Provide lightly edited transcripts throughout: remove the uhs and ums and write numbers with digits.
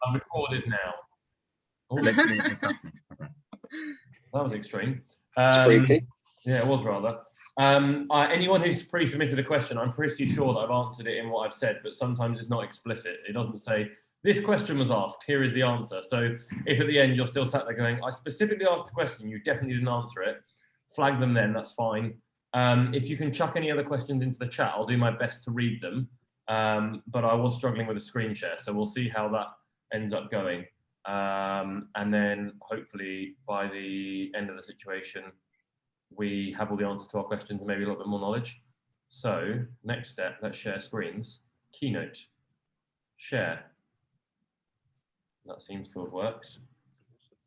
I'm recorded now. Oh, that was extreme. Spooky. Yeah, it was rather. Anyone who's pre-submitted a question, I'm pretty sure that I've answered it in what I've said, but sometimes it's not explicit. It doesn't say, this question was asked, here is the answer. So if at the end you're still sat there going, I specifically asked a question, you definitely didn't answer it, flag them then, that's fine. If you can chuck any other questions into the chat, I'll do my best to read them. But I was struggling with a screen share, so we'll see how that ends up going. And then hopefully by the end of the situation, we have all the answers to our questions and maybe a little bit more knowledge. So next step, let's share screens. Keynote, share. That seems to have worked.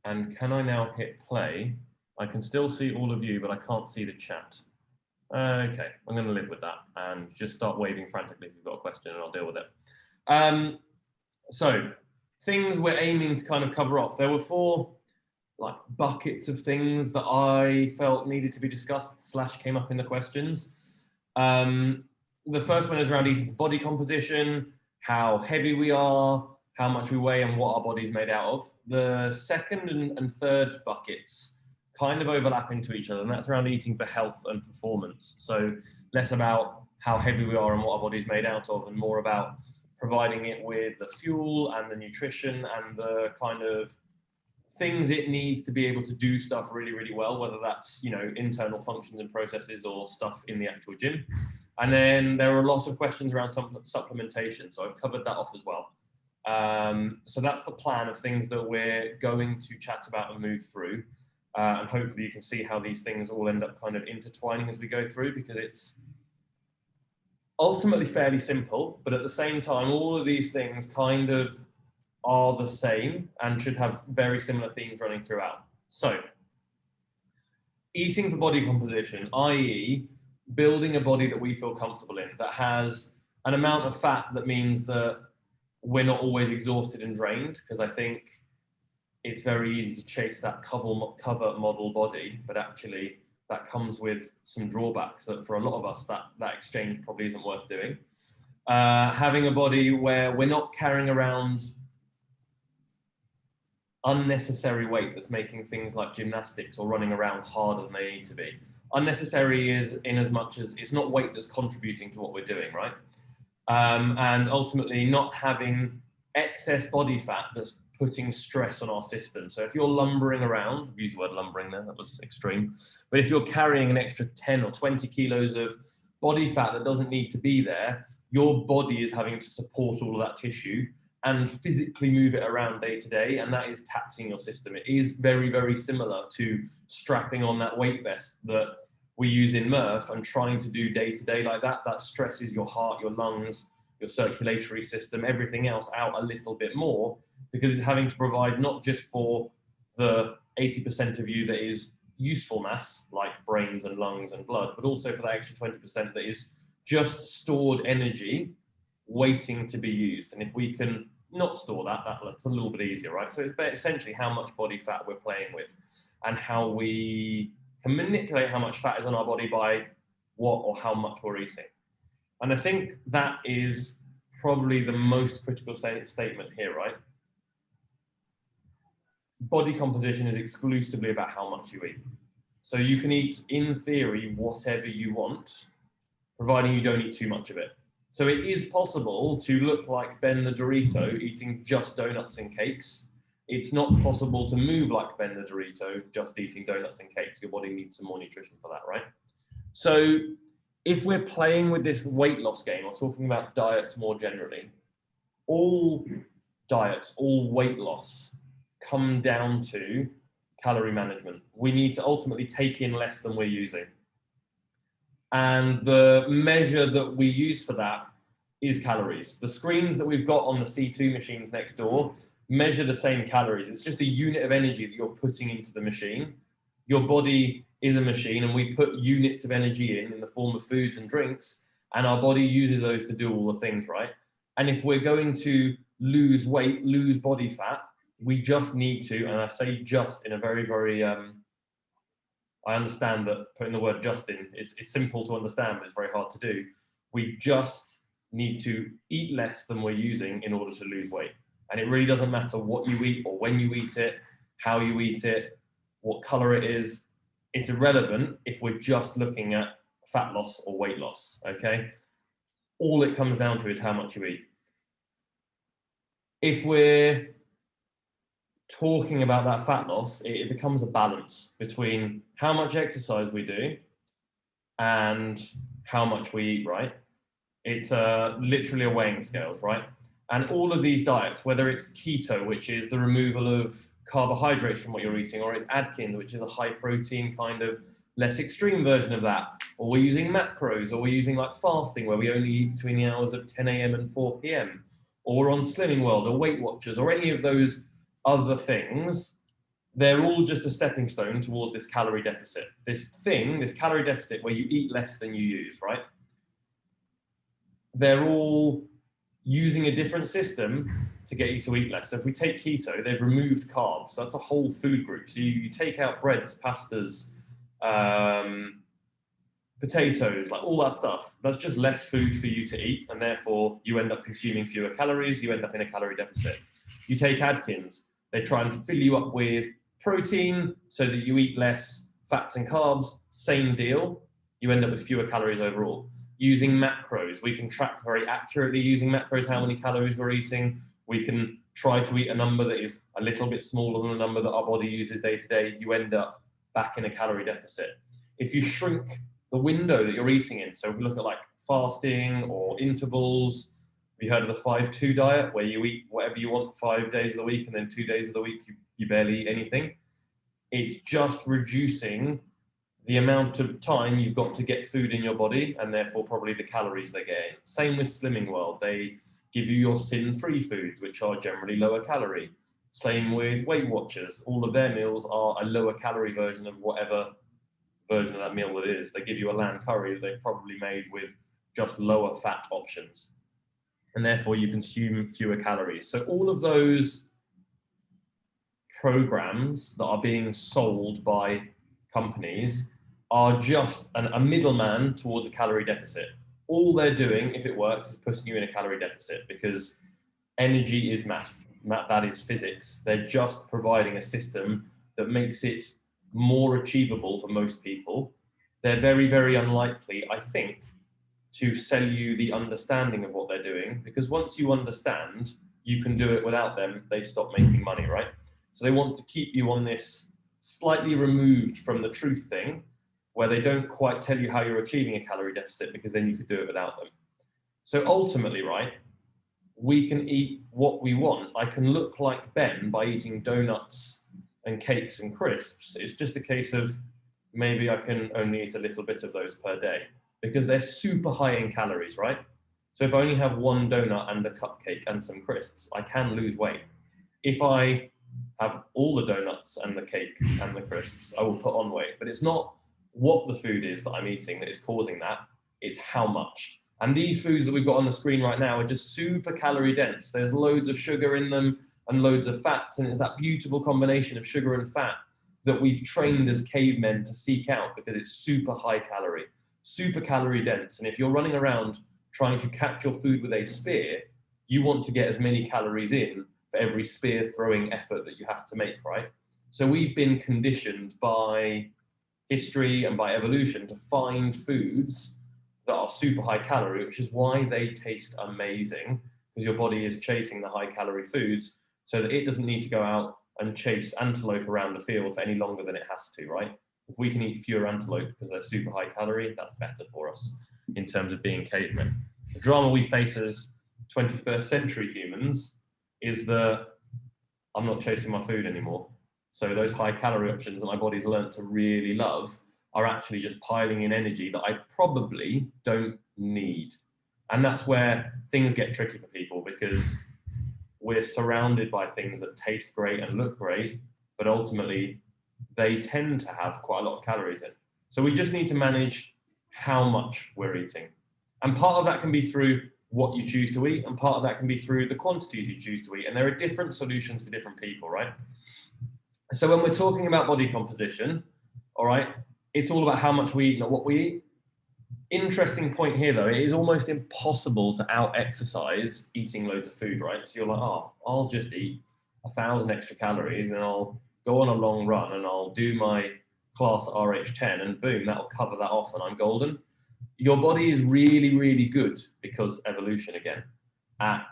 And can I now hit play? I can still see all of you, but I can't see the chat. Okay, I'm going to live with that and just start waving frantically if you've got a question and I'll deal with it. So things we're aiming to kind of cover off. There were 4 like buckets of things that I felt needed to be discussed / came up in the questions. The first one is around eating for body composition, how heavy we are, how much we weigh and what our body is made out of. The second and third buckets kind of overlap into each other, and that's around eating for health and performance. So less about how heavy we are and what our body is made out of, and more about providing it with the fuel and the nutrition and the kind of things it needs to be able to do stuff really, really well, whether that's, internal functions and processes or stuff in the actual gym. And then there are a lot of questions around supplementation, so I've covered that off as well. So that's the plan of things that we're going to chat about and move through. And hopefully you can see how these things all end up kind of intertwining as we go through, because it's ultimately fairly simple, but at the same time, all of these things kind of are the same and should have very similar themes running throughout. So, eating for body composition, i.e. building a body that we feel comfortable in, that has an amount of fat that means that we're not always exhausted and drained, because I think it's very easy to chase that cover model body, but actually that comes with some drawbacks that for a lot of us, that exchange probably isn't worth doing. Having a body where we're not carrying around unnecessary weight that's making things like gymnastics or running around harder than they need to be. Unnecessary is in as much as it's not weight that's contributing to what we're doing, right? And ultimately not having excess body fat that's putting stress on our system. So if you're lumbering around, I've used the word lumbering there, that was extreme, but if you're carrying an extra 10 or 20 kilos of body fat that doesn't need to be there, your body is having to support all of that tissue and physically move it around day to day, and that is taxing your system. It is very, very similar to strapping on that weight vest that we use in Murph and trying to do day to day like that. That stresses your heart, your lungs, your circulatory system, everything else out a little bit more, because it's having to provide not just for the 80% of you that is useful mass, like brains and lungs and blood, but also for that extra 20% that is just stored energy waiting to be used. And if we can not store that, that's a little bit easier, right? So it's essentially how much body fat we're playing with and how we can manipulate how much fat is on our body by what or how much we're eating. And I think that is probably the most critical statement here, right? Body composition is exclusively about how much you eat. So you can eat, in theory, whatever you want, providing you don't eat too much of it. So it is possible to look like Ben the Dorito eating just donuts and cakes. It's not possible to move like Ben the Dorito just eating donuts and cakes. Your body needs some more nutrition for that, right? So if we're playing with this weight loss game or talking about diets more generally, all diets, all weight loss come down to calorie management. We need to ultimately take in less than we're using. And the measure that we use for that is calories. The screens that we've got on the C2 machines next door measure the same calories. It's just a unit of energy that you're putting into the machine. Your body is a machine, and we put units of energy in the form of foods and drinks, and our body uses those to do all the things, right? And if we're going to lose weight, lose body fat, we just need to, and I say just in a very, very, I understand that putting the word just in is simple to understand, but it's very hard to do. We just need to eat less than we're using in order to lose weight. And it really doesn't matter what you eat or when you eat it, how you eat it, what color it is. It's irrelevant if we're just looking at fat loss or weight loss, okay? All it comes down to is how much you eat. If we're talking about that fat loss, it becomes a balance between how much exercise we do and how much we eat, right? It's literally a weighing scales, right? And all of these diets, whether it's keto, which is the removal of carbohydrates from what you're eating, or it's Atkins, which is a high protein kind of less extreme version of that, or we're using macros, or we're using like fasting where we only eat between the hours of 10 a.m. and 4 p.m., or we're on Slimming World or Weight Watchers or any of those other things, they're all just a stepping stone towards this calorie deficit. This calorie deficit where you eat less than you use, right? They're all using a different system to get you to eat less. So if we take keto, they've removed carbs. So that's a whole food group. So you take out breads, pastas, potatoes, like all that stuff. That's just less food for you to eat, and therefore you end up consuming fewer calories. You end up in a calorie deficit. You take Atkins, they try and fill you up with protein so that you eat less fats and carbs. Same deal. You end up with fewer calories overall. Using macros, we can track very accurately using macros how many calories we're eating. We can try to eat a number that is a little bit smaller than the number that our body uses day to day. You end up back in a calorie deficit. If you shrink the window that you're eating in, so if we look at like fasting or intervals, have you heard of the 5-2 diet, where you eat whatever you want 5 days of the week and then 2 days of the week you barely eat anything? It's just reducing the amount of time you've got to get food in your body, and therefore probably the calories they get in. Same with Slimming World. They give you your sin-free foods, which are generally lower calorie. Same with Weight Watchers. All of their meals are a lower calorie version of whatever version of that meal that is. They give you a lamb curry that they've probably made with just lower fat options. And therefore you consume fewer calories. So all of those programs that are being sold by companies are just a middleman towards a calorie deficit. All they're doing, if it works, is putting you in a calorie deficit, because energy is mass. That is physics. They're just providing a system that makes it more achievable for most people. They're very, very unlikely, I think, to sell you the understanding of what they're doing, because once you understand, you can do it without them. They stop making money, right? So they want to keep you on this slightly removed from the truth thing, where they don't quite tell you how you're achieving a calorie deficit, because then you could do it without them. So ultimately, right, we can eat what we want. I can look like Ben by eating donuts and cakes and crisps. It's just a case of maybe I can only eat a little bit of those per day, because they're super high in calories, right? So if I only have one donut and a cupcake and some crisps, I can lose weight. If I have all the donuts and the cake and the crisps, I will put on weight. But it's not what the food is that I'm eating that is causing that, it's how much. And these foods that we've got on the screen right now are just super calorie dense. There's loads of sugar in them and loads of fats, and it's that beautiful combination of sugar and fat that we've trained as cavemen to seek out, because it's super high calorie, super calorie dense. And if you're running around trying to catch your food with a spear, you want to get as many calories in for every spear throwing effort that you have to make, right? So we've been conditioned by history and by evolution to find foods that are super high calorie, which is why they taste amazing, because your body is chasing the high calorie foods so that it doesn't need to go out and chase antelope around the field for any longer than it has to, right? If we can eat fewer antelope because they're super high calorie, that's better for us in terms of being cavemen. The drama we face as 21st century humans is that I'm not chasing my food anymore. So those high calorie options that my body's learned to really love are actually just piling in energy that I probably don't need. And that's where things get tricky for people, because we're surrounded by things that taste great and look great, but ultimately they tend to have quite a lot of calories in. So we just need to manage how much we're eating. And part of that can be through what you choose to eat, and part of that can be through the quantities you choose to eat. And there are different solutions for different people, right? So when we're talking about body composition, all right, it's all about how much we eat, not what we eat. Interesting point here, though. It is almost impossible to out-exercise eating loads of food, right? So you're like, oh, I'll just eat 1,000 extra calories and I'll go on a long run and I'll do my class at RH10 and boom, that'll cover that off and I'm golden. Your body is really, really good, because evolution again, at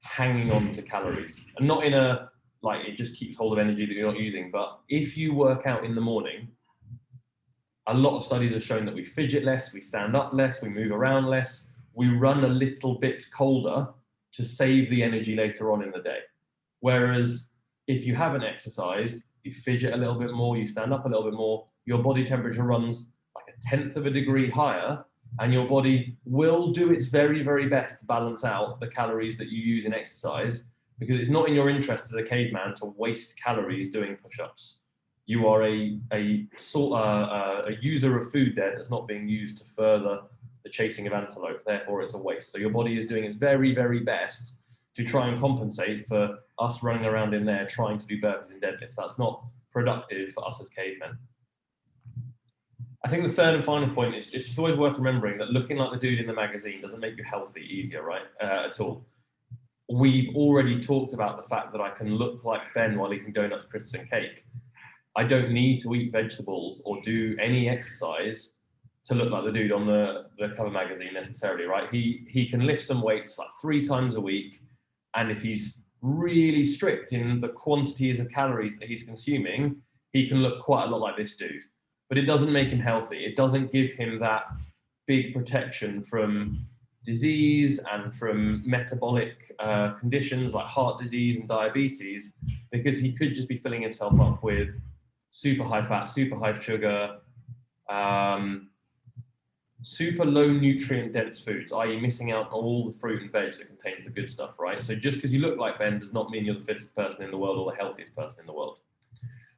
hanging on to calories, and not in a, like, it just keeps hold of energy that you're not using. But if you work out in the morning, a lot of studies have shown that we fidget less, we stand up less, we move around less, we run a little bit colder to save the energy later on in the day. Whereas if you haven't exercised, you fidget a little bit more, you stand up a little bit more, your body temperature runs like 1/10 of a degree higher, and your body will do its very, very best to balance out the calories that you use in exercise, because it's not in your interest as a caveman to waste calories doing push-ups. You are a user of food there that's not being used to further the chasing of antelope. Therefore, it's a waste. So your body is doing its very, very best to try and compensate for us running around in there trying to do burpees and deadlifts. That's not productive for us as cavemen. I think the third and final point is it's just always worth remembering that looking like the dude in the magazine doesn't make you healthy easier, right? At all. We've already talked about the fact that I can look like Ben while eating donuts, crisps, and cake. I don't need to eat vegetables or do any exercise to look like the dude on the cover magazine necessarily, right? He can lift some weights like 3 times a week, and if he's really strict in the quantities of calories that he's consuming, he can look quite a lot like this dude. But it doesn't make him healthy. It doesn't give him that big protection from disease and from metabolic conditions like heart disease and diabetes, because he could just be filling himself up with super high fat, super high sugar, super low nutrient dense foods, i.e. missing out on all the fruit and veg that contains the good stuff, right? So just because you look like Ben does not mean you're the fittest person in the world or the healthiest person in the world.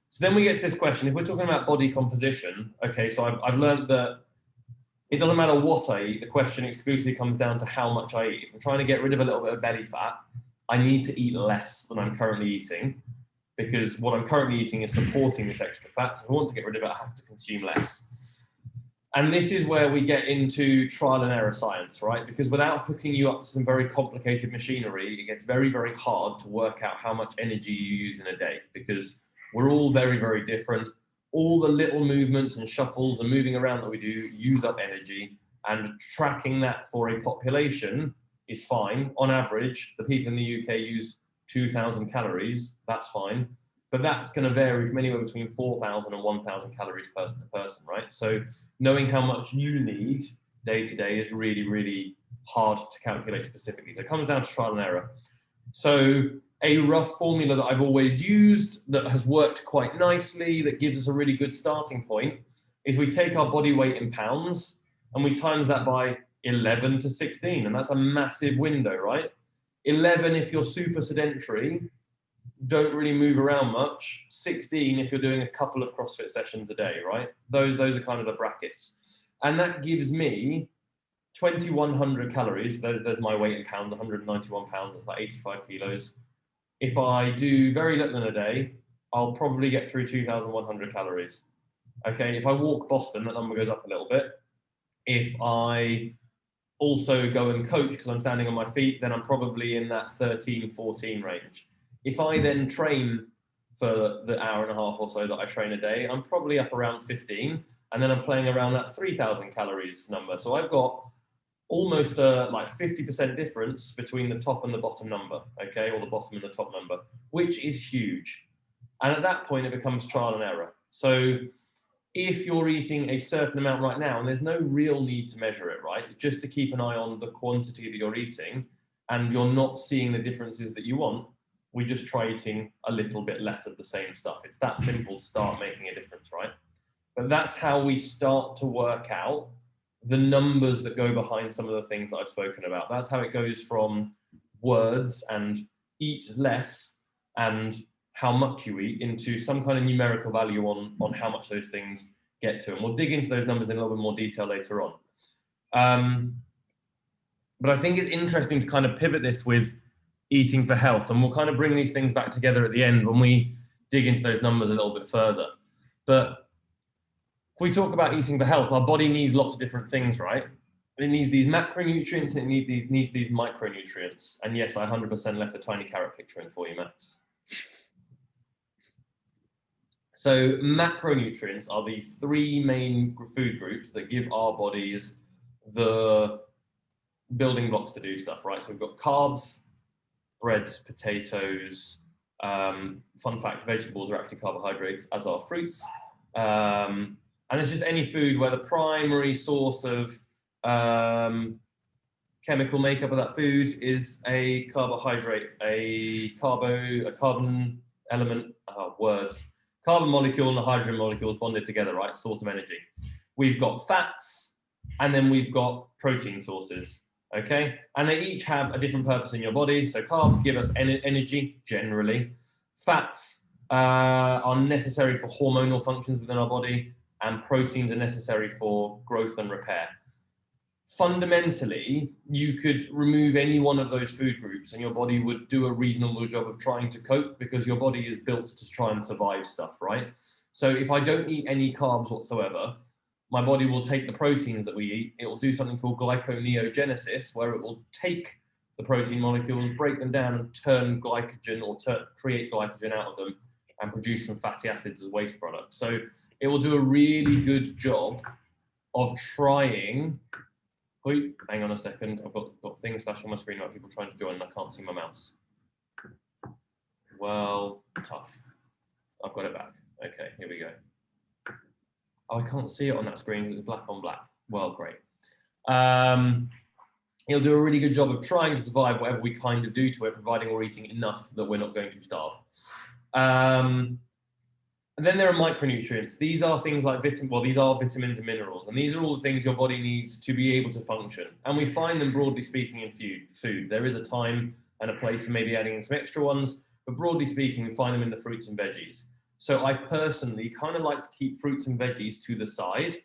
So then we get to this question, if we're talking about body composition, okay, so I've learned that it doesn't matter what I eat, the question exclusively comes down to how much I eat. If I'm trying to get rid of a little bit of belly fat, I need to eat less than I'm currently eating, because what I'm currently eating is supporting this extra fat. So if I want to get rid of it, I have to consume less. And this is where we get into trial and error science, right? Because without hooking you up to some very complicated machinery, it gets very, very hard to work out how much energy you use in a day, because we're all very, very different. All the little movements and shuffles and moving around that we do use up energy, and tracking that for a population is fine. On average, the people in the UK use 2,000 calories, that's fine. But that's going to vary from anywhere between 4,000 and 1,000 calories person to person, right? So knowing how much you need day to day is really, really hard to calculate specifically. So it comes down to trial and error. So a rough formula that I've always used that has worked quite nicely, that gives us a really good starting point, is we take our body weight in pounds and we times that by 11 to 16. And that's a massive window, right? 11 if you're super sedentary, don't really move around much. 16 if you're doing a couple of CrossFit sessions a day, right? Those are kind of the brackets. And that gives me 2,100 calories. There's my weight in pounds, 191 pounds, that's like 85 kilos. If I do very little in a day, I'll probably get through 2,100 calories. Okay, if I walk Boston, that number goes up a little bit. If I also go and coach because I'm standing on my feet, then I'm probably in that 13, 14 range. If I then train for the hour and a half or so that I train a day, I'm probably up around 15, and then I'm playing around that 3,000 calories number. So I've got almost a like 50% difference between the top and the bottom number, okay, or the bottom and the top number, which is huge. And at that point, it becomes trial and error. So if you're eating a certain amount right now, and there's no real need to measure it, right, just to keep an eye on the quantity that you're eating, and you're not seeing the differences that you want, we just try eating a little bit less of the same stuff. It's that simple, start making a difference, right? But that's how we start to work out the numbers that go behind some of the things that I've spoken about. That's how it goes from words and eat less and how much you eat into some kind of numerical value on how much those things get to. And we'll dig into those numbers in a little bit more detail later on. But I think it's interesting to kind of pivot this with eating for health, and we'll kind of bring these things back together at the end when we dig into those numbers a little bit further. But If we talk about eating for health, our body needs lots of different things, right? It needs these macronutrients and it needs these micronutrients. And yes, I 100% left a tiny carrot picture in for you, Max. So macronutrients are the three main food groups that give our bodies the building blocks to do stuff, right? So we've got carbs, bread, potatoes. Fun fact, vegetables are actually carbohydrates, as are fruits. And it's just any food where the primary source of chemical makeup of that food is a carbohydrate, a carbon element, carbon molecule and a hydrogen molecules bonded together, right? Source of energy. We've got fats, and then we've got protein sources, okay? And they each have a different purpose in your body. So carbs give us energy, generally. Fats are necessary for hormonal functions within our body, and proteins are necessary for growth and repair. Fundamentally, you could remove any one of those food groups and your body would do a reasonable job of trying to cope, because your body is built to try and survive stuff, right? So if I don't eat any carbs whatsoever, my body will take the proteins that we eat. It will do something called glyconeogenesis, where it will take the protein molecules, break them down and turn glycogen or create glycogen out of them and produce some fatty acids as waste products. So it will do a really good job of trying. Wait, hang on a second. I've got things flashing on my screen about people trying to join and I can't see my mouse. Well, tough. I've got it back. Okay, here we go. Oh, I can't see it on that screen because it's black on black. Well, great. He'll do a really good job of trying to survive whatever we kind of do to it, providing we're eating enough that we're not going to starve. And then there are micronutrients. These are things like these are vitamins and minerals, and these are all the things your body needs to be able to function. And we find them, broadly speaking, in food. There is a time and a place for maybe adding in some extra ones, but broadly speaking, we find them in the fruits and veggies. So I personally kind of like to keep fruits and veggies to the side.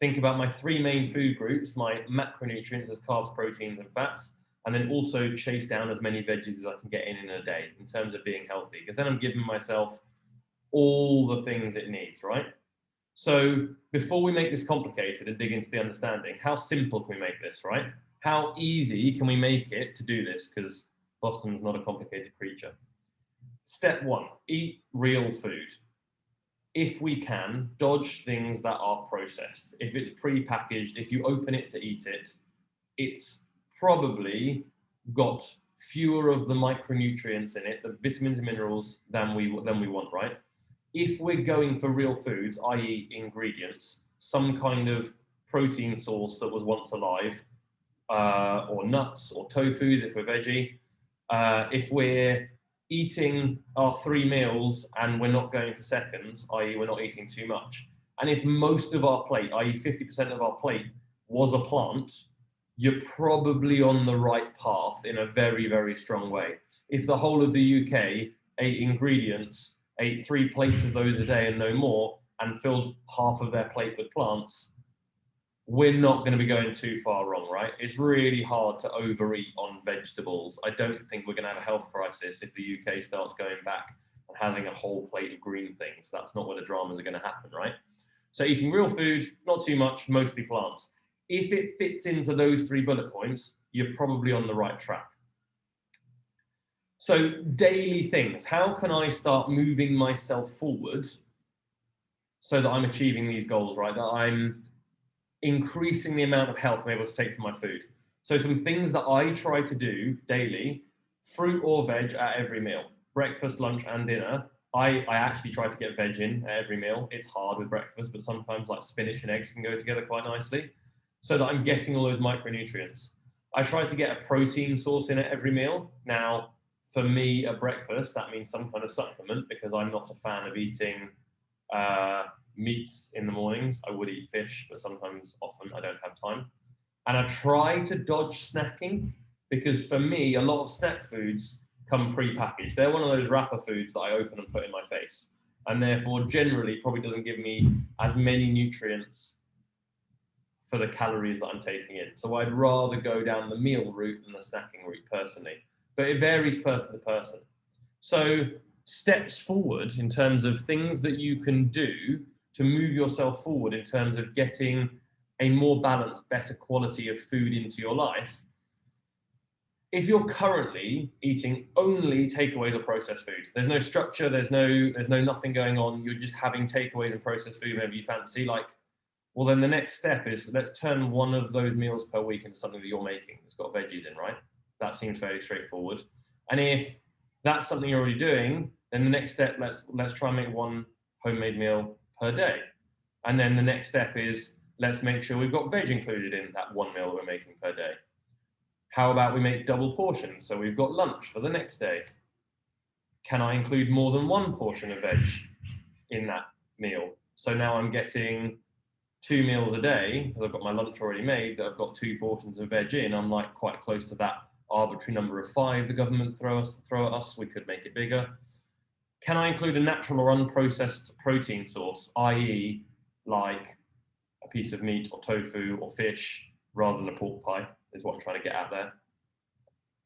Think about my three main food groups, my macronutrients as carbs, proteins, and fats, and then also chase down as many veggies as I can get in a day in terms of being healthy, because then I'm giving myself all the things it needs, right? So before we make this complicated and dig into the understanding, how simple can we make this, right? How easy can we make it to do this? Because Boston's not a complicated creature. Step one, eat real food. If we can, dodge things that are processed. If it's pre-packaged, if you open it to eat it, it's probably got fewer of the micronutrients in it, the vitamins and minerals, than we want, right? If we're going for real foods, i.e. ingredients, some kind of protein source that was once alive, or nuts or tofus if we're veggie, if we're eating our 3 meals and we're not going for seconds, i.e. we're not eating too much, and if most of our plate, i.e. 50% of our plate was a plant, you're probably on the right path in a very, very strong way. If the whole of the UK ate ingredients, ate 3 plates of those a day and no more, and filled half of their plate with plants, we're not going to be going too far wrong, right? It's really hard to overeat on vegetables. I don't think we're going to have a health crisis if the UK starts going back and having a whole plate of green things. That's not where the dramas are going to happen, right? So eating real food, not too much, mostly plants. If it fits into those 3 bullet points, you're probably on the right track. So daily things, how can I start moving myself forward so that I'm achieving these goals, right? That I'm increasing the amount of health I'm able to take from my food. So some things that I try to do daily, fruit or veg at every meal, breakfast, lunch, and dinner. I actually try to get veg in at every meal. It's hard with breakfast, but sometimes like spinach and eggs can go together quite nicely, so that I'm getting all those micronutrients. I try to get a protein source in at every meal. Now, for me at breakfast, that means some kind of supplement, because I'm not a fan of eating meats in the mornings. I would eat fish, but often I don't have time. And I try to dodge snacking, because for me, a lot of snack foods come pre-packaged. They're one of those wrapper foods that I open and put in my face, and therefore generally probably doesn't give me as many nutrients for the calories that I'm taking in. So I'd rather go down the meal route than the snacking route personally, but it varies person to person. So steps forward in terms of things that you can do to move yourself forward in terms of getting a more balanced, better quality of food into your life. If you're currently eating only takeaways or processed food, there's no structure, there's no nothing going on, you're just having takeaways and processed food whenever you fancy, like, well, then the next step is let's turn one of those meals per week into something that you're making that's got veggies in, right? That seems fairly straightforward. And if that's something you're already doing, then the next step, let's try and make one homemade meal per day. And then the next step is let's make sure we've got veg included in that one meal that we're making per day. How about we make double portions? So we've got lunch for the next day. Can I include more than one portion of veg in that meal? So now I'm getting 2 meals a day, because I've got my lunch already made, that I've got 2 portions of veg in. I'm like quite close to that arbitrary number of 5 the government throw at us. We could make it bigger. Can I include a natural or unprocessed protein source, i.e. like a piece of meat or tofu or fish rather than a pork pie, is what I'm trying to get at there,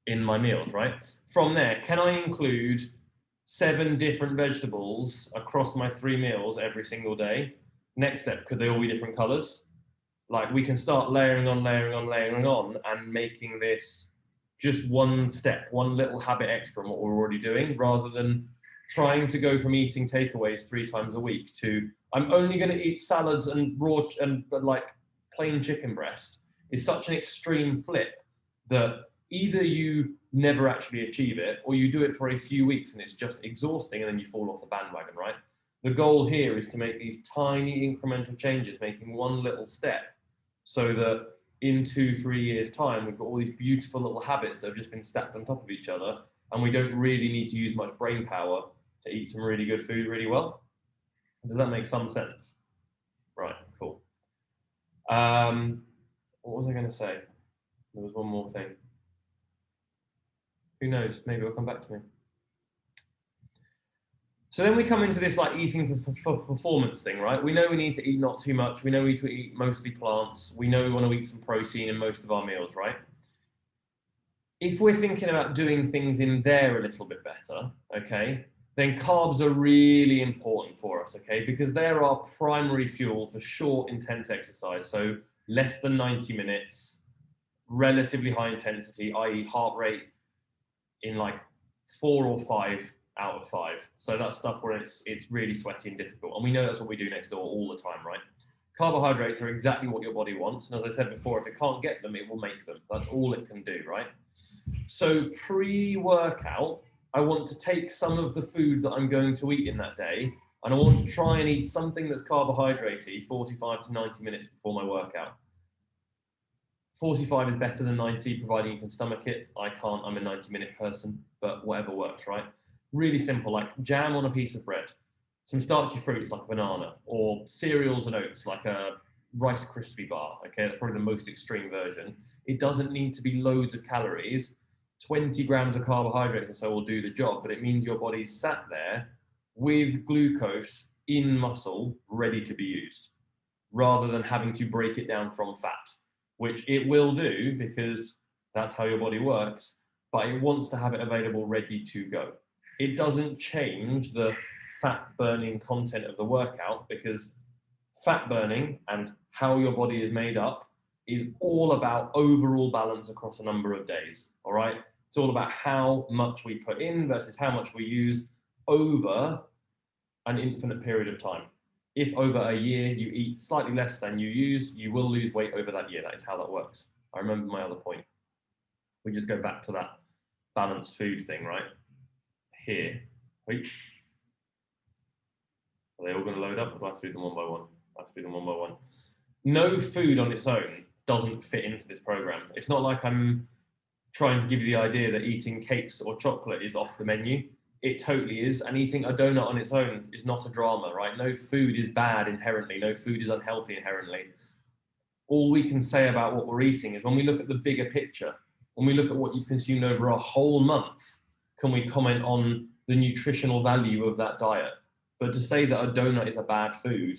in my meals, right? From there, can I include 7 different vegetables across my 3 meals every single day? Next step, could they all be different colors? Like, we can start layering on and making this just one step, one little habit extra on what we're already doing, rather than trying to go from eating takeaways 3 times a week to I'm only going to eat salads and raw and like plain chicken breast. Is such an extreme flip that either you never actually achieve it, or you do it for a few weeks and it's just exhausting and then you fall off the bandwagon, right? The goal here is to make these tiny incremental changes, making one little step, so that in 2-3 years' time, we've got all these beautiful little habits that have just been stacked on top of each other, and we don't really need to use much brain power to eat some really good food really well. Does that make some sense? Right, cool. What was I going to say? There was one more thing. Who knows? Maybe it'll come back to me. So then we come into this like eating for performance thing, right? We know we need to eat not too much. We know we need to eat mostly plants. We know we want to eat some protein in most of our meals, right? If we're thinking about doing things in there a little bit better, okay, then carbs are really important for us, okay? Because they're our primary fuel for short, intense exercise. So less than 90 minutes, relatively high intensity, i.e. heart rate in like 4 or 5 out of 5. So that's stuff where it's really sweaty and difficult. And we know that's what we do next door all the time, right? Carbohydrates are exactly what your body wants. And as I said before, if it can't get them, it will make them. That's all it can do, right? So pre-workout, I want to take some of the food that I'm going to eat in that day, and I want to try and eat something that's carbohydrate-y 45 to 90 minutes before my workout. 45 is better than 90, providing you can stomach it. I can't, I'm a 90-minute person, but whatever works, right? Really simple, like jam on a piece of bread, some starchy fruits like a banana, or cereals and oats like a Rice Krispie bar, okay? That's probably the most extreme version. It doesn't need to be loads of calories. 20 grams of carbohydrates or so will do the job, but it means your body's sat there with glucose in muscle ready to be used, rather than having to break it down from fat, which it will do because that's how your body works, but it wants to have it available ready to go. It doesn't change the fat burning content of the workout, because fat burning and how your body is made up is all about overall balance across a number of days, all right? It's all about how much we put in versus how much we use over an infinite period of time. If over a year you eat slightly less than you use, you will lose weight over that year. That is how that works. I remember my other point. We just go back to that balanced food thing, right? Here. Wait. Are they all going to load up? Or do I have to do them one by one? I have to do them one by one. No food on its own doesn't fit into this program. It's not like I'm trying to give you the idea that eating cakes or chocolate is off the menu. It totally is. And eating a donut on its own is not a drama, right? No food is bad inherently. No food is unhealthy inherently. All we can say about what we're eating is when we look at the bigger picture, when we look at what you've consumed over a whole month, can we comment on the nutritional value of that diet? But to say that a donut is a bad food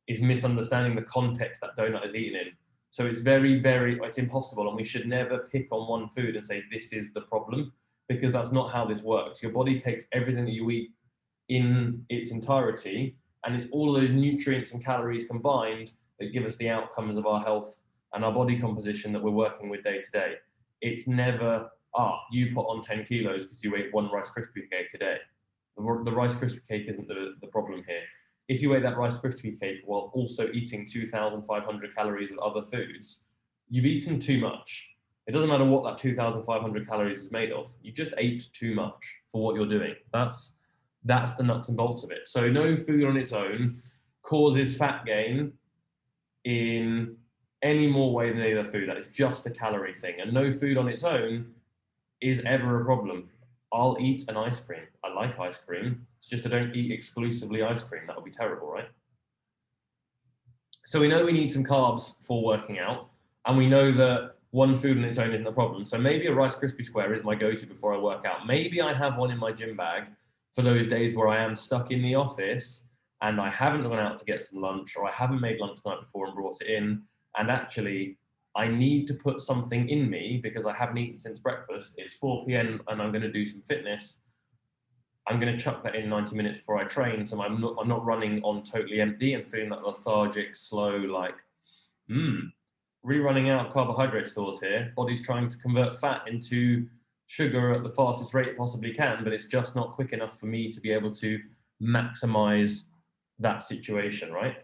is misunderstanding the context that donut is eaten in. So it's it's impossible, and we should never pick on one food and say this is the problem, because that's not how this works. Your body takes everything that you eat in its entirety And it's all of those nutrients and calories combined that give us the outcomes of our health and our body composition that we're working with day to day. It's never, you put on 10 kilos because you ate one Rice Krispie cake a day. The Rice Krispie cake isn't the problem here. If you ate that Rice Krispie cake while also eating 2,500 calories of other foods, you've eaten too much. It doesn't matter what that 2,500 calories is made of. You just ate too much for what you're doing. That's the nuts and bolts of it. So no food on its own causes fat gain in any more way than any other food. That is just a calorie thing. And no food on its own is ever a problem. I'll eat an ice cream. I like ice cream. It's just I don't eat exclusively ice cream. That would be terrible, right? So we know we need some carbs for working out. And we know that one food on its own isn't a problem. So maybe a Rice Krispie square is my go-to before I work out. Maybe I have one in my gym bag for those days where I am stuck in the office and I haven't gone out to get some lunch, or I haven't made lunch the night before and brought it in. And actually, I need to put something in me because I haven't eaten since breakfast. It's 4 p.m. and I'm going to do some fitness. I'm going to chuck that in 90 minutes before I train. So I'm not running on totally empty and feeling that lethargic, slow, like, really running out of carbohydrate stores here. Body's trying to convert fat into sugar at the fastest rate it possibly can, but it's just not quick enough for me to be able to maximize that situation, right?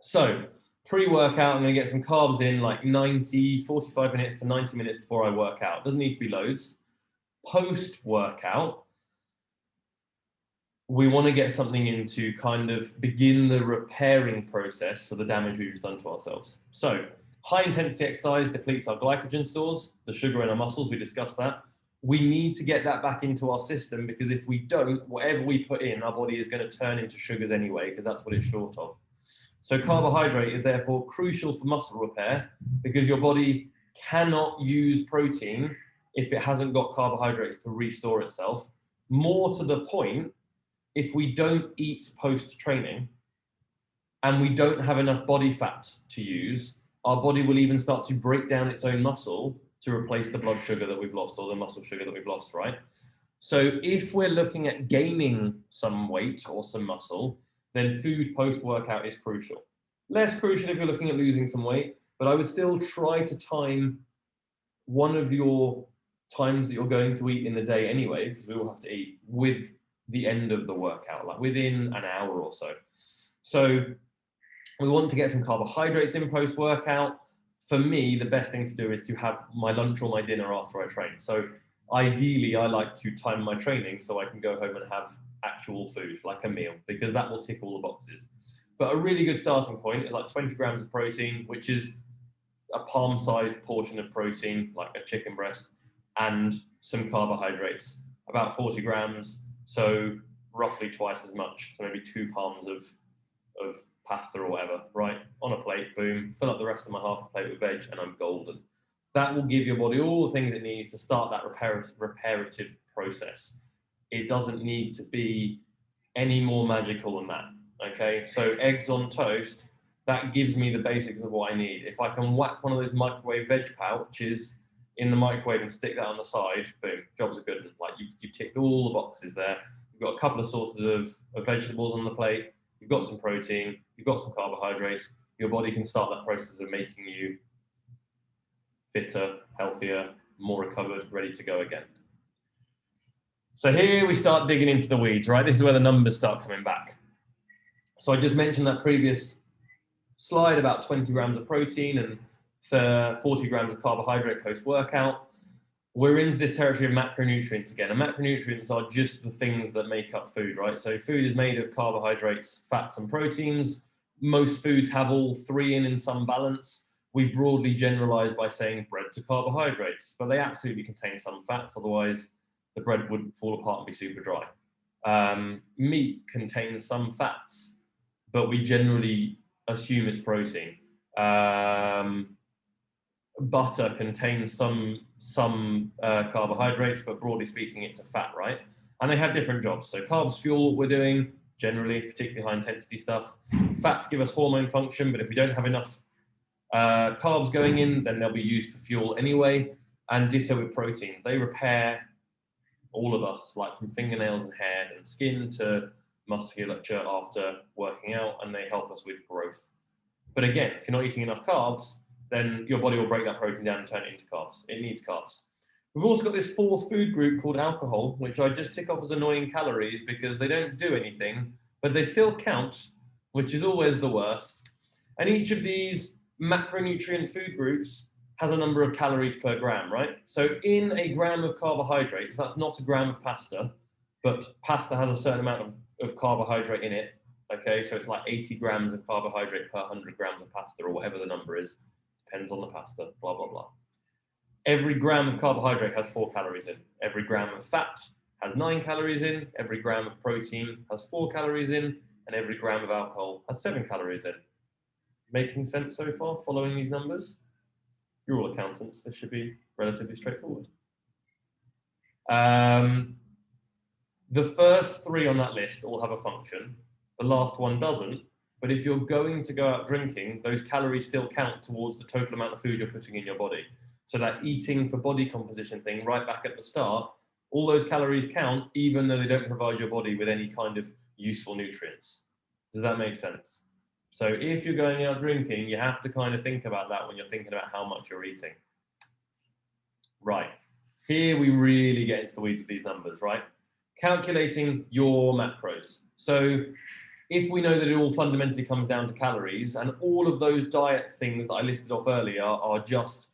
So pre-workout, I'm going to get some carbs in like 45 minutes to 90 minutes before I work out. Doesn't need to be loads. Post-workout, we want to get something in to kind of begin the repairing process for the damage we've done to ourselves. So high intensity exercise depletes our glycogen stores, the sugar in our muscles, we discussed that. We need to get that back into our system because if we don't, whatever we put in, our body is going to turn into sugars anyway, because that's what it's short of. So carbohydrate is therefore crucial for muscle repair because your body cannot use protein if it hasn't got carbohydrates to restore itself. More to the point, if we don't eat post-training and we don't have enough body fat to use, our body will even start to break down its own muscle to replace the blood sugar that we've lost or the muscle sugar that we've lost, right? So if we're looking at gaining some weight or some muscle, then food post-workout is crucial. Less crucial if you're looking at losing some weight, but I would still try to time one of your times that you're going to eat in the day anyway, because we all have to eat, with the end of the workout, like within an hour or so. So we want to get some carbohydrates in post-workout. For me, the best thing to do is to have my lunch or my dinner after I train. So ideally, I like to time my training so I can go home and have actual food, like a meal, because that will tick all the boxes. But a really good starting point is like 20 grams of protein, which is a palm-sized portion of protein, like a chicken breast, and some carbohydrates, about 40 grams, so roughly twice as much, so maybe 2 palms of pasta or whatever, right? On a plate, boom, fill up the rest of my half a plate with veg, and I'm golden. That will give your body all the things it needs to start that reparative process. It doesn't need to be any more magical than that, okay? So eggs on toast, that gives me the basics of what I need. If I can whack one of those microwave veg pouches in the microwave and stick that on the side, boom, job's a good one. Like you've ticked all the boxes there. You've got a couple of sources of vegetables on the plate. You've got some protein, you've got some carbohydrates. Your body can start that process of making you fitter, healthier, more recovered, ready to go again. So here we start digging into the weeds, right? This is where the numbers start coming back. So I just mentioned that previous slide about 20 grams of protein and 40 grams of carbohydrate post-workout. We're into this territory of macronutrients again. And macronutrients are just the things that make up food, right? So food is made of carbohydrates, fats, and proteins. Most foods have all three in some balance. We broadly generalize by saying breads are carbohydrates, but they absolutely contain some fats. Otherwise, the bread would fall apart and be super dry. Meat contains some fats, but we generally assume it's protein. Butter contains some carbohydrates, but broadly speaking, it's a fat, right? And they have different jobs. So carbs fuel what we're doing, generally, particularly high intensity stuff. Fats give us hormone function, but if we don't have enough carbs going in, then they'll be used for fuel anyway. And ditto with proteins. They repair all of us, like from fingernails and hair and skin to musculature after working out, and they help us with growth. But again, if you're not eating enough carbs, then your body will break that protein down and turn it into carbs. It needs carbs. We've also got this fourth food group called alcohol, which I just tick off as annoying calories because they don't do anything, but they still count, which is always the worst. And each of these macronutrient food groups has a number of calories per gram, right? So in a gram of carbohydrates, that's not a gram of pasta, but pasta has a certain amount of carbohydrate in it. Okay, so it's like 80 grams of carbohydrate per 100 grams of pasta, or whatever the number is. Depends on the pasta, blah, blah, blah. Every gram of carbohydrate has 4 calories in. Every gram of fat has 9 calories in. Every gram of protein has 4 calories in. And every gram of alcohol has 7 calories in. Making sense so far, following these numbers? You're all accountants. This should be relatively straightforward. The first 3 on that list all have a function. The last one doesn't. But if you're going to go out drinking, those calories still count towards the total amount of food you're putting in your body. So that eating for body composition thing right back at the start, all those calories count, even though they don't provide your body with any kind of useful nutrients. Does that make sense? So if you're going out drinking, you have to kind of think about that when you're thinking about how much you're eating. Right. Here we really get into the weeds of these numbers, right? Calculating your macros. So if we know that it all fundamentally comes down to calories, and all of those diet things that I listed off earlier are just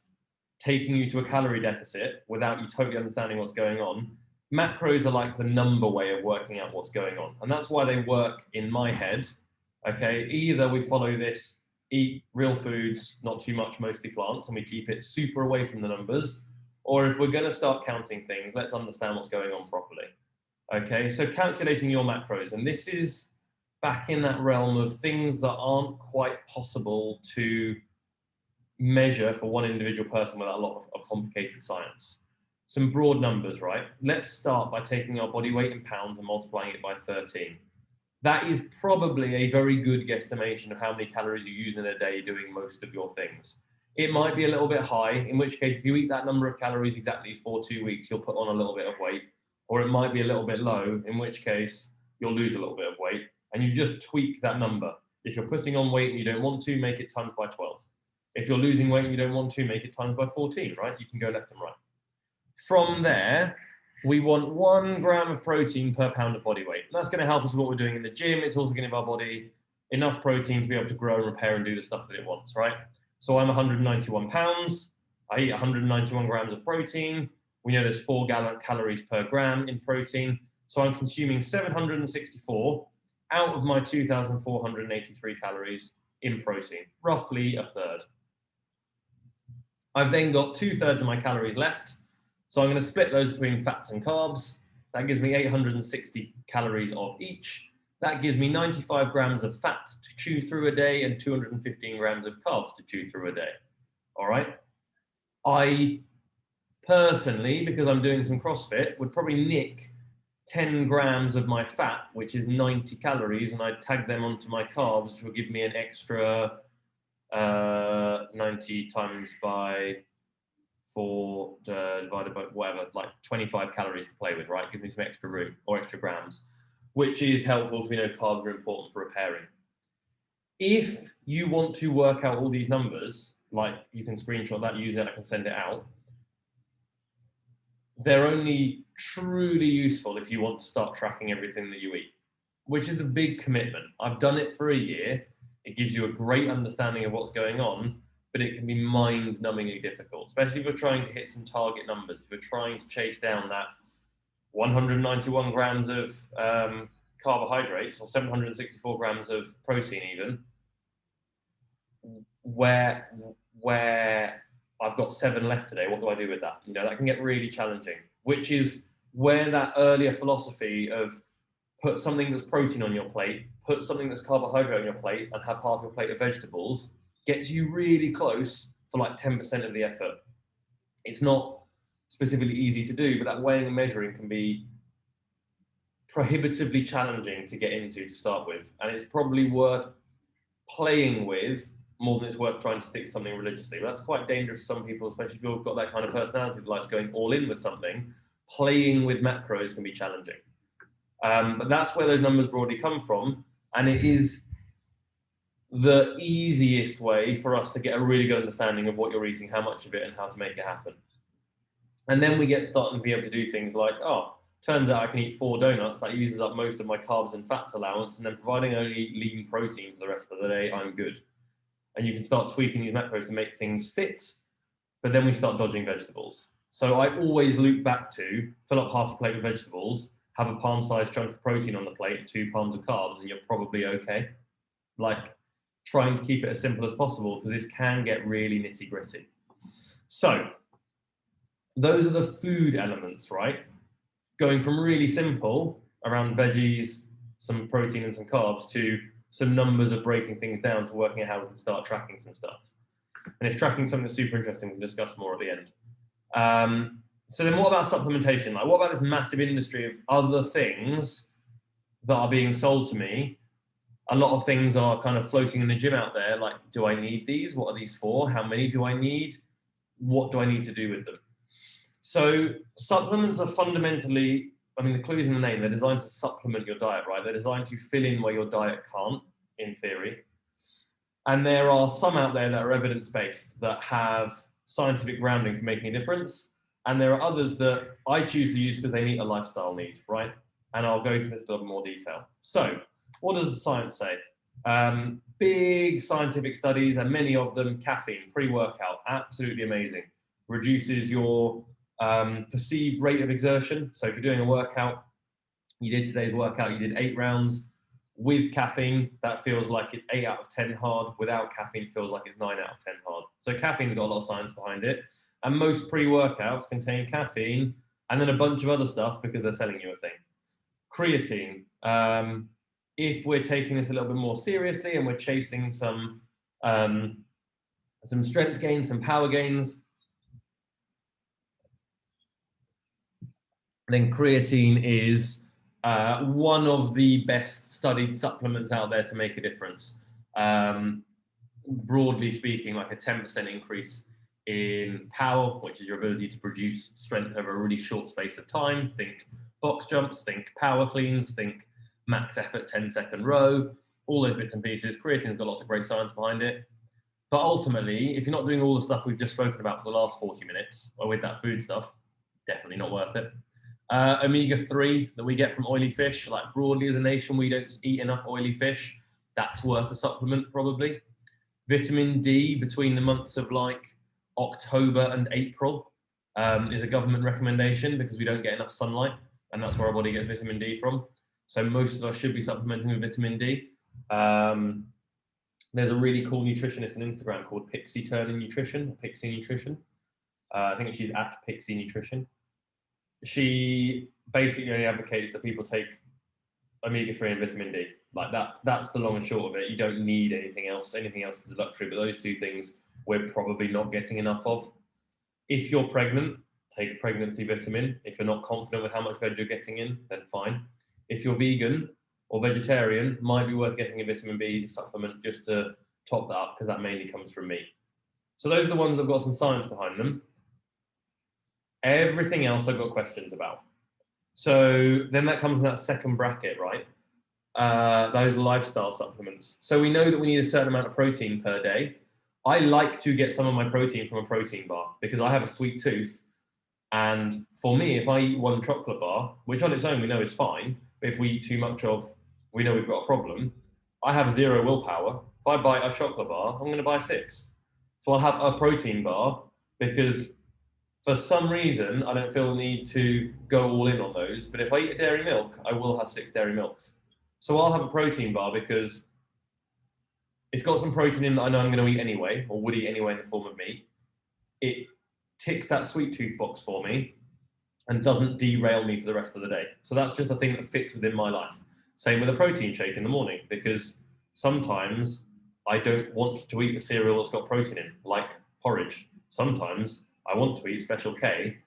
taking you to a calorie deficit without you totally understanding what's going on, macros are like the number way of working out what's going on. And that's why they work in my head. Okay, either we follow this, eat real foods, not too much, mostly plants, and we keep it super away from the numbers. Or if we're going to start counting things, let's understand what's going on properly. Okay, so calculating your macros, and this is back in that realm of things that aren't quite possible to measure for one individual person without a lot of complicated science. Some broad numbers, right? Let's start by taking our body weight in pounds and multiplying it by 13. That is probably a very good guesstimation of how many calories you use in a day doing most of your things. It might be a little bit high, in which case if you eat that number of calories exactly for 2 weeks, you'll put on a little bit of weight, or it might be a little bit low, in which case you'll lose a little bit of weight, and you just tweak that number. If you're putting on weight and you don't want to, make it times by 12. If you're losing weight and you don't want to, make it times by 14, right? You can go left and right. From there, we want 1 gram of protein per pound of body weight. And that's going to help us with what we're doing in the gym. It's also going to give our body enough protein to be able to grow and repair and do the stuff that it wants, right? So I'm 191 pounds. I eat 191 grams of protein. We know there's 4 calories per gram in protein. So I'm consuming 764 out of my 2,483 calories in protein, roughly a third. I've then got 2/3 of my calories left. So I'm going to split those between fats and carbs. That gives me 860 calories of each. That gives me 95 grams of fat to chew through a day and 215 grams of carbs to chew through a day. All right. I personally, because I'm doing some CrossFit, would probably nick 10 grams of my fat, which is 90 calories, and I'd tag them onto my carbs, which will give me an extra 90 times by 4 divided by whatever, like 25 calories to play with, right? Gives me some extra room or extra grams, which is helpful because we know carbs are important for repairing. If you want to work out all these numbers, like you can screenshot that, use it, I can send it out. They're only truly useful if you want to start tracking everything that you eat, which is a big commitment. I've done it for a year. It gives you a great understanding of what's going on, but it can be mind-numbingly difficult, especially if you're trying to hit some target numbers. If you're trying to chase down that 191 grams of carbohydrates or 764 grams of protein even, where I've got 7 left today, what do I do with that? You know, that can get really challenging, which is where that earlier philosophy of put something that's protein on your plate, put something that's carbohydrate on your plate, and have half your plate of vegetables gets you really close for like 10% of the effort. It's not specifically easy to do, but that weighing and measuring can be prohibitively challenging to get into to start with. And it's probably worth playing with more than it's worth trying to stick to something religiously. But that's quite dangerous for some people, especially if you've got that kind of personality that likes going all in with something. Playing with macros can be challenging. But that's where those numbers broadly come from. And it is the easiest way for us to get a really good understanding of what you're eating, how much of it, and how to make it happen. And then we get starting to be able to do things like, oh, turns out I can eat 4 donuts. That uses up most of my carbs and fats allowance. And then providing I only eat lean protein for the rest of the day, I'm good. And you can start tweaking these macros to make things fit. But then we start dodging vegetables. So I always loop back to fill up half a plate with vegetables, have a palm-sized chunk of protein on the plate, 2 palms of carbs, and you're probably okay. Like, trying to keep it as simple as possible, because this can get really nitty-gritty. So those are the food elements, right? Going from really simple around veggies, some protein and some carbs, to some numbers of breaking things down to working out how we can start tracking some stuff. And if tracking something that's super interesting, we'll discuss more at the end. So then what about supplementation? Like, what about this massive industry of other things that are being sold to me? A lot of things are kind of floating in the gym out there. Like, do I need these? What are these for? How many do I need? What do I need to do with them? So supplements are fundamentally, I mean, the clue's in the name. They're designed to supplement your diet, right? They're designed to fill in where your diet can't, in theory. And there are some out there that are evidence-based, that have scientific grounding for making a difference. And there are others that I choose to use because they meet a lifestyle need, right? And I'll go into this in a little more detail. So what does the science say? Big scientific studies, and many of them, caffeine, pre-workout, absolutely amazing. Reduces your perceived rate of exertion. So if you're doing a workout, you did today's workout, you did 8 rounds with caffeine, that feels like it's 8 out of 10 hard. Without caffeine, it feels like it's 9 out of 10 hard. So caffeine's got a lot of science behind it. And most pre-workouts contain caffeine and then a bunch of other stuff because they're selling you a thing. Creatine. If we're taking this a little bit more seriously and we're chasing some strength gains, some power gains, then creatine is one of the best studied supplements out there to make a difference. Broadly speaking, like a 10% increase in power, which is your ability to produce strength over a really short space of time. Think box jumps, think power cleans, think max effort 10-second row, all those bits and pieces. Creatine's got lots of great science behind it. But ultimately, if you're not doing all the stuff we've just spoken about for the last 40 minutes, or with that food stuff, definitely not worth it. Omega-3 that we get from oily fish, like broadly as a nation, we don't eat enough oily fish. That's worth a supplement, probably. Vitamin D between the months of like October and April is a government recommendation because we don't get enough sunlight, and that's where our body gets vitamin D from. So most of us should be supplementing with vitamin D. There's a really cool nutritionist on Instagram called Pixie Turner Nutrition, Pixie Nutrition. I think she's at Pixie Nutrition. She basically only advocates that people take omega-3 and vitamin D. Like that's the long and short of it. You don't need anything else. Anything else is a luxury, but those 2 things we're probably not getting enough of. If you're pregnant, take a pregnancy vitamin. If you're not confident with how much veg you're getting in, then fine. If you're vegan or vegetarian, might be worth getting a vitamin B supplement just to top that up, because that mainly comes from meat. So those are the ones that have got some science behind them. Everything else I've got questions about. So then that comes in that second bracket, right? Those lifestyle supplements. So we know that we need a certain amount of protein per day. I like to get some of my protein from a protein bar because I have a sweet tooth. And for me, if I eat 1 chocolate bar, which on its own we know is fine, but if we eat too much of, we know we've got a problem. I have 0 willpower. If I buy a chocolate bar, I'm going to buy 6. So I'll have a protein bar because for some reason, I don't feel the need to go all in on those. But if I eat a dairy milk, I will have 6 dairy milks. So I'll have a protein bar because it's got some protein in that I know I'm going to eat anyway, or would eat anyway in the form of meat. It ticks that sweet tooth box for me and doesn't derail me for the rest of the day. So that's just a thing that fits within my life. Same with a protein shake in the morning, because sometimes I don't want to eat a cereal that's got protein in, like porridge. Sometimes I want to eat Special K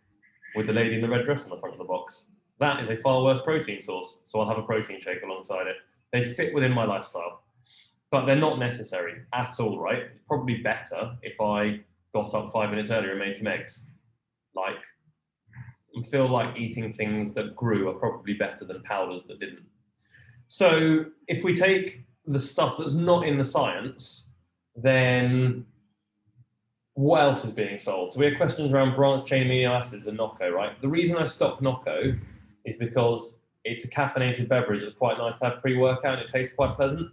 with the lady in the red dress on the front of the box. That is a far worse protein source, so I'll have a protein shake alongside it. They fit within my lifestyle, but they're not necessary at all, right? It's probably better if I got up 5 minutes earlier and made some eggs. Like, and feel like eating things that grew are probably better than powders that didn't. So if we take the stuff that's not in the science, then what else is being sold? So we have questions around branched chain amino acids and Nocco, right? The reason I stopped Nocco is because it's a caffeinated beverage that's quite nice to have pre-workout and it tastes quite pleasant.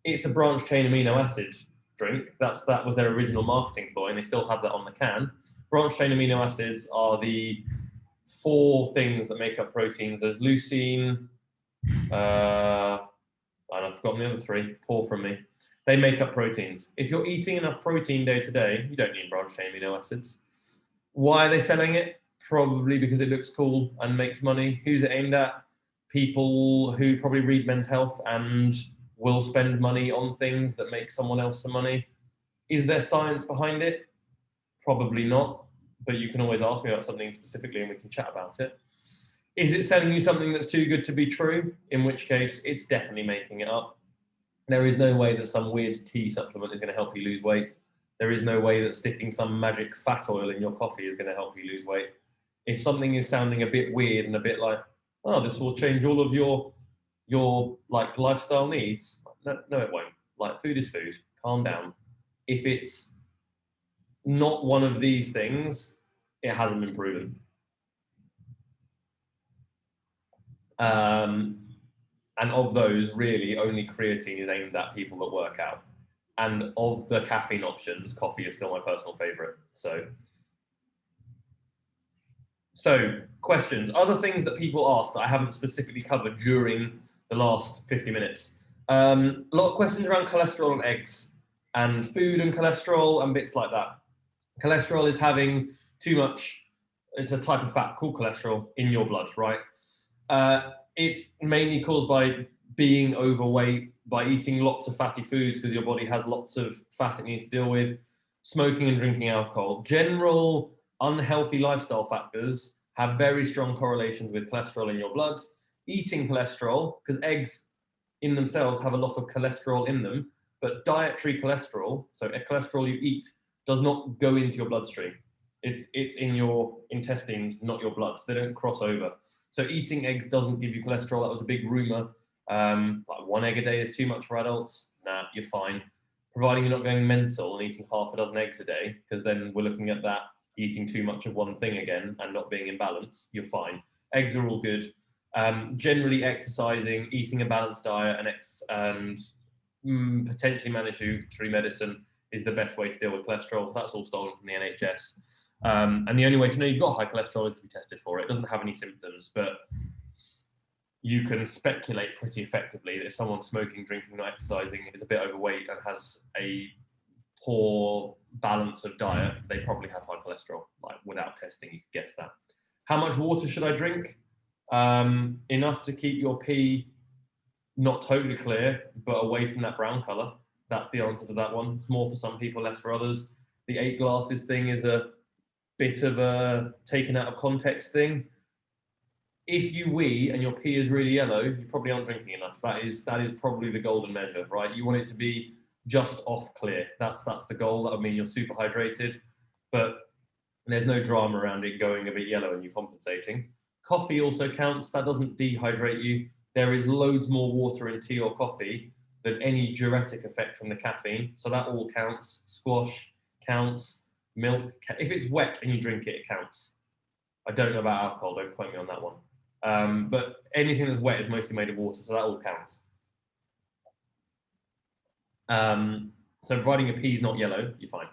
It's a branched chain amino acid drink. That was their original marketing ploy, and they still have that on the can. Branched chain amino acids are the 4 things that make up proteins. There's leucine, and I've forgotten the other 3. Poor from me. They make up proteins. If you're eating enough protein day to day, you don't need branched chain amino acids. Why are they selling it? Probably because it looks cool and makes money. Who's it aimed at? People who probably read Men's Health and will spend money on things that make someone else some money. Is there science behind it? Probably not, but you can always ask me about something specifically and we can chat about it. Is it selling you something that's too good to be true? In which case, it's definitely making it up. There is no way that some weird tea supplement is going to help you lose weight. There is no way that sticking some magic fat oil in your coffee is going to help you lose weight. If something is sounding a bit weird and a bit like, oh, this will change all of your like lifestyle needs, no, it won't. Like, food is food. Calm down. If it's not one of these things, it hasn't been proven. And of those, really, only creatine is aimed at people that work out. And of the caffeine options, coffee is still my personal favorite. So questions, other things that people ask that I haven't specifically covered during the last 50 minutes. A lot of questions around cholesterol and eggs and food and cholesterol and bits like that. Cholesterol is having too much, it's a type of fat called cholesterol in your blood, right? It's mainly caused by being overweight, by eating lots of fatty foods because your body has lots of fat it needs to deal with, smoking and drinking alcohol. General unhealthy lifestyle factors have very strong correlations with cholesterol in your blood. Eating cholesterol, because eggs in themselves have a lot of cholesterol in them, but dietary cholesterol, so a cholesterol you eat, does not go into your bloodstream. It's in your intestines, not your blood. So they don't cross over. So eating eggs doesn't give you cholesterol. That was a big rumor. Like 1 egg a day is too much for adults. Nah, you're fine. Providing you're not going mental and eating half a dozen eggs a day, because then we're looking at that eating too much of one thing again and not being in balance, you're fine. Eggs are all good. Generally exercising, eating a balanced diet and potentially mandatory medicine is the best way to deal with cholesterol. That's all stolen from the NHS. And the only way to know you've got high cholesterol is to be tested for it. It doesn't have any symptoms, but you can speculate pretty effectively that if someone's smoking, drinking, not exercising, is a bit overweight and has a poor balance of diet, they probably have high cholesterol. Like, without testing, you can guess that. How much water should I drink? Enough to keep your pee not totally clear, but away from that brown color. That's the answer to that one. It's more for some people, less for others. The 8 glasses thing is a bit of a taken out of context thing. If you wee and your pee is really yellow, you probably aren't drinking enough. That is probably the golden measure, right? You want it to be just off clear. That's the goal. That would mean you're super hydrated, but there's no drama around it going a bit yellow and you compensating. Coffee also counts. That doesn't dehydrate you. There is loads more water in tea or coffee than any diuretic effect from the caffeine. So that all counts. Squash counts. Milk, if it's wet and you drink it, it counts. I don't know about alcohol. Don't quote me on that one. But anything that's wet is mostly made of water, so that all counts. So providing your pee is not yellow, you're fine.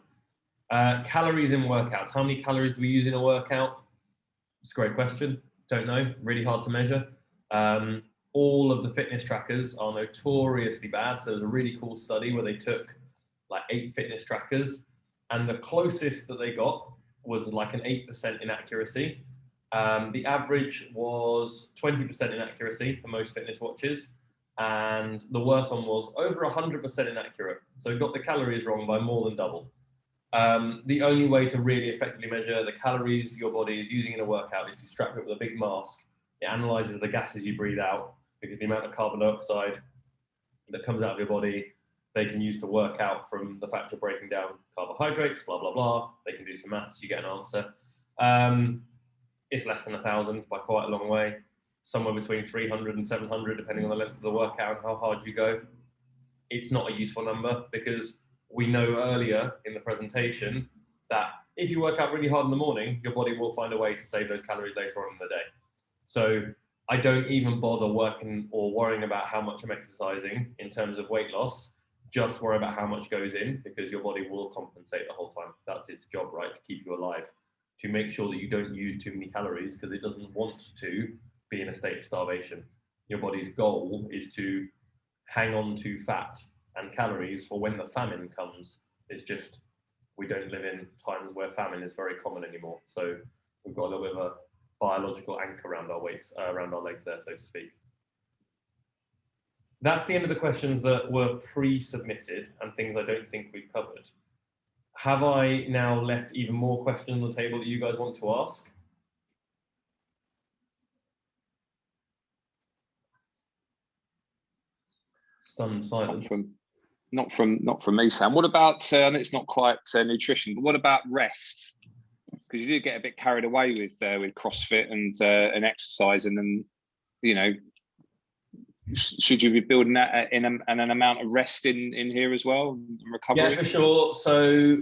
Calories in workouts. How many calories do we use in a workout? It's a great question. Don't know. Really hard to measure. All of the fitness trackers are notoriously bad. So there was a really cool study where they took like 8 fitness trackers, and the closest that they got was like an 8% inaccuracy. The average was 20% inaccuracy for most fitness watches, and the worst one was over 100% inaccurate. So it got the calories wrong by more than double. The only way to really effectively measure the calories your body is using in a workout is to strap it with a big mask. It analyzes the gases you breathe out, because the amount of carbon dioxide that comes out of your body, they can use to work out from the fact you're breaking down carbohydrates, blah, blah, blah. They can do some maths, you get an answer. it's less than 1,000 by quite a long way. Somewhere between 300 and 700, depending on the length of the workout and how hard you go. It's not a useful number because we know earlier in the presentation that if you work out really hard in the morning, your body will find a way to save those calories later on in the day. So I don't even bother working or worrying about how much I'm exercising in terms of weight loss. Just worry about how much goes in, because your body will compensate the whole time. That's its job, right? To keep you alive, to make sure that you don't use too many calories, because it doesn't want to be in a state of starvation. Your body's goal is to hang on to fat and calories for when the famine comes. It's just, we don't live in times where famine is very common anymore. So we've got a little bit of a biological anchor around our weights, around our legs there, so to speak. That's the end of the questions that were pre-submitted and things I don't think we've covered. Have I now left even more questions on the table that you guys want to ask? Stunned silence. Not from me, Sam. What about, and it's not quite nutrition, but what about rest? Because you do get a bit carried away with CrossFit and exercise, and then, you know, should you be building that in an amount of rest in here as well, and recovery? Yeah, for sure. So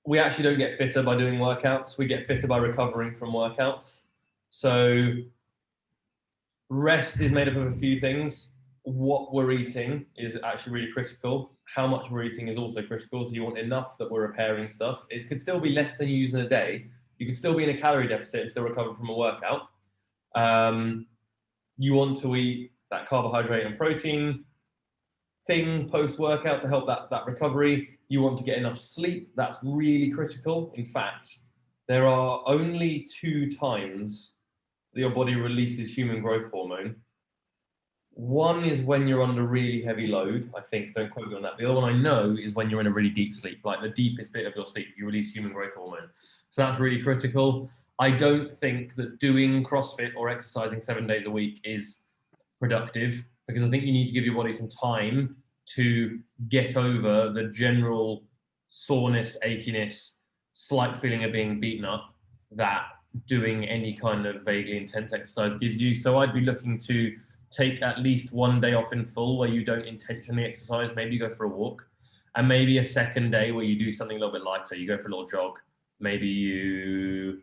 we actually don't get fitter by doing workouts. We get fitter by recovering from workouts. So rest is made up of a few things. What we're eating is actually really critical. How much we're eating is also critical. So you want enough that we're repairing stuff. It could still be less than you use in a day. You could still be in a calorie deficit and still recover from a workout. You want to eat that carbohydrate and protein thing post-workout to help that recovery. You want to get enough sleep. That's really critical. In fact, there are only 2 times that your body releases human growth hormone. One is when you're under really heavy load, I think, don't quote me on that. The other one I know is when you're in a really deep sleep, like the deepest bit of your sleep, you release human growth hormone. So that's really critical. I don't think that doing CrossFit or exercising 7 days a week is productive, because I think you need to give your body some time to get over the general soreness, achiness, slight feeling of being beaten up that doing any kind of vaguely intense exercise gives you. So I'd be looking to take at least 1 day off in full where you don't intentionally exercise. Maybe you go for a walk, and maybe a second day where you do something a little bit lighter. You go for a little jog. Maybe you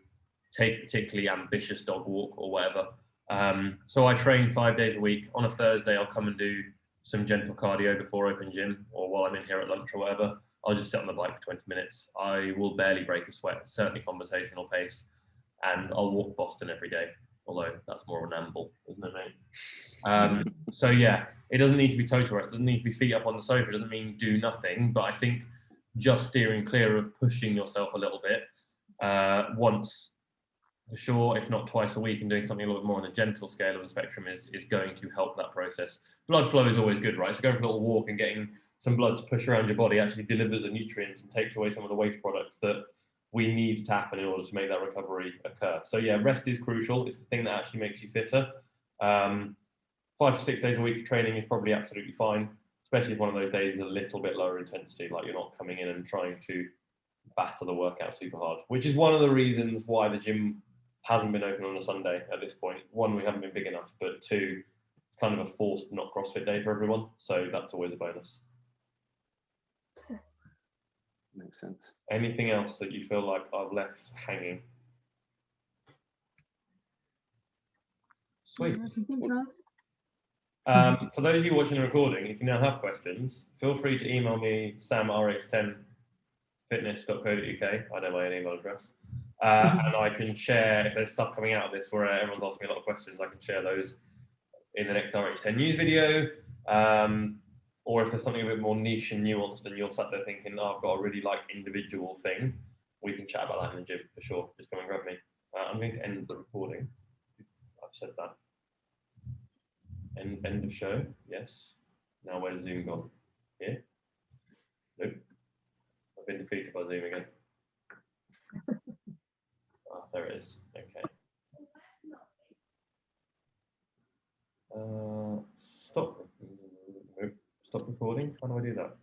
take a particularly ambitious dog walk or whatever. So I train 5 days a week. On a Thursday, I'll come and do some gentle cardio before open gym, or while I'm in here at lunch or whatever. I'll just sit on the bike for 20 minutes. I will barely break a sweat, certainly conversational pace. And I'll walk Boston every day, although that's more of an amble, isn't it, mate? So yeah, it doesn't need to be total rest. It doesn't need to be feet up on the sofa. It doesn't mean do nothing. But I think just steering clear of pushing yourself a little bit once, for sure, if not twice a week, and doing something a little bit more on a gentle scale of the spectrum is going to help that process. Blood flow is always good, right? So going for a little walk and getting some blood to push around your body actually delivers the nutrients and takes away some of the waste products that we need to happen in order to make that recovery occur. So yeah, rest is crucial. It's the thing that actually makes you fitter. 5 to 6 days a week of training is probably absolutely fine, especially if one of those days is a little bit lower intensity, like you're not coming in and trying to batter the workout super hard, which is one of the reasons why the gym hasn't been open on a Sunday at this point. 1, we haven't been big enough, but 2, it's kind of a forced not CrossFit day for everyone. So that's always a bonus. Makes sense. Anything else that you feel like I've left hanging? Sweet. For those of you watching the recording, if you now have questions, feel free to email me, sam@rh10fitness.co.uk. I know my own email address. And I can share, if there's stuff coming out of this where everyone's asking me a lot of questions, I can share those in the next RH10 news video. Or if there's something a bit more niche and nuanced and you're sat there thinking, oh, I've got a really individual thing, we can chat about that in the gym for sure. Just come and grab me. I'm going to end the recording. I've said that. End of show. Yes. Now where's Zoom gone? Here? Nope. I've been defeated by Zoom again. There it is. Okay. Stop recording. How do I do that?